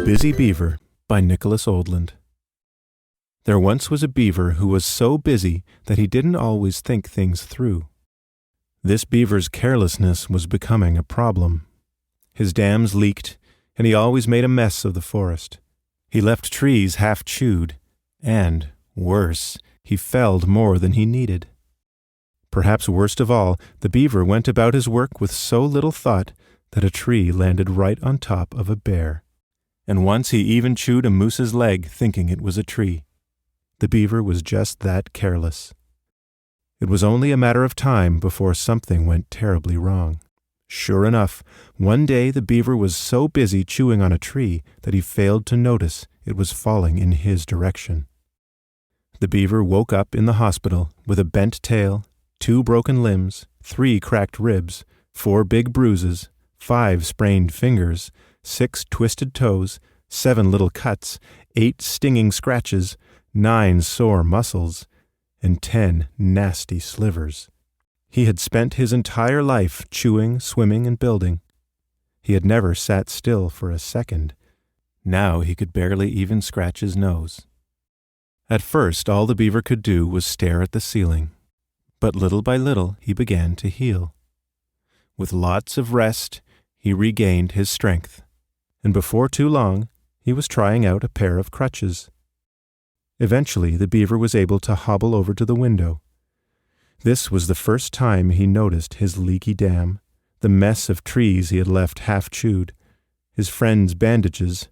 Busy Beaver by Nicholas Oldland. There once was a beaver who was so busy that he didn't always think things through. This beaver's carelessness was becoming a problem. His dams leaked, and he always made a mess of the forest. He left trees half chewed, and, worse, he felled more than he needed. Perhaps worst of all, the beaver went about his work with so little thought that a tree landed right on top of a bear. And once he even chewed a moose's leg thinking it was a tree. The beaver was just that careless. It was only a matter of time before something went terribly wrong. Sure enough, one day the beaver was so busy chewing on a tree that he failed to notice it was falling in his direction. The beaver woke up in the hospital with a bent tail, 2 broken limbs, 3 cracked ribs, 4 big bruises, 5 sprained fingers, 6 twisted toes, 7 little cuts, 8 stinging scratches, 9 sore muscles, and 10 nasty slivers. He had spent his entire life chewing, swimming, and building. He had never sat still for a second. Now he could barely even scratch his nose. At first, all the beaver could do was stare at the ceiling. But little by little, he began to heal. With lots of rest, he regained his strength. And before too long, he was trying out a pair of crutches. Eventually, the beaver was able to hobble over to the window. This was the first time he noticed his leaky dam, the mess of trees he had left half chewed, his friends' bandages,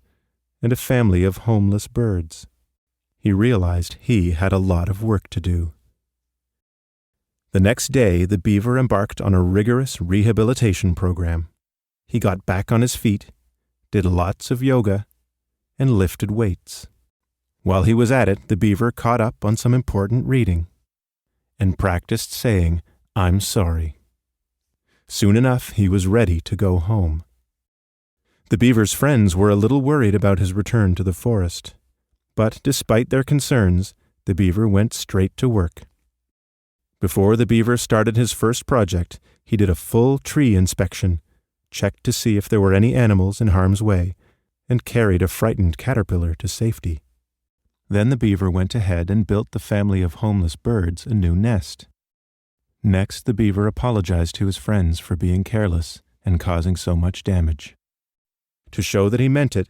and a family of homeless birds. He realized he had a lot of work to do. The next day, the beaver embarked on a rigorous rehabilitation program. He got back on his feet, did lots of yoga, and lifted weights. While he was at it, the beaver caught up on some important reading and practiced saying, "I'm sorry." Soon enough, he was ready to go home. The beaver's friends were a little worried about his return to the forest, but despite their concerns, the beaver went straight to work. Before the beaver started his first project, he did a full tree inspection, checked to see if there were any animals in harm's way, and carried a frightened caterpillar to safety. Then the beaver went ahead and built the family of homeless birds a new nest. Next, the beaver apologized to his friends for being careless and causing so much damage. To show that he meant it,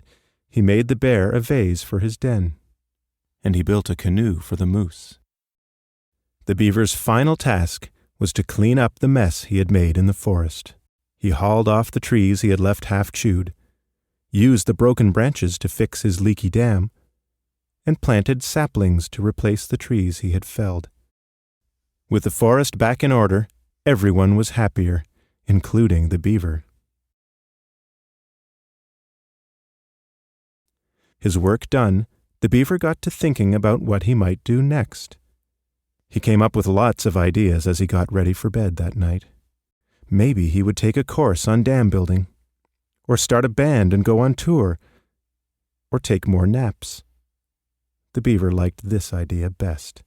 he made the bear a vase for his den, and he built a canoe for the moose. The beaver's final task was to clean up the mess he had made in the forest. He hauled off the trees he had left half chewed, used the broken branches to fix his leaky dam, and planted saplings to replace the trees he had felled. With the forest back in order, everyone was happier, including the beaver. His work done, the beaver got to thinking about what he might do next. He came up with lots of ideas as he got ready for bed that night. Maybe he would take a course on dam building, or start a band and go on tour, or take more naps. The beaver liked this idea best.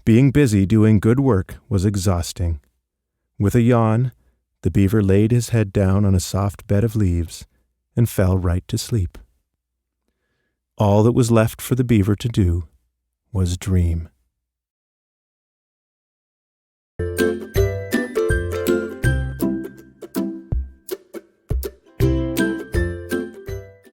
Being busy doing good work was exhausting. With a yawn, the beaver laid his head down on a soft bed of leaves and fell right to sleep. All that was left for the beaver to do was dream.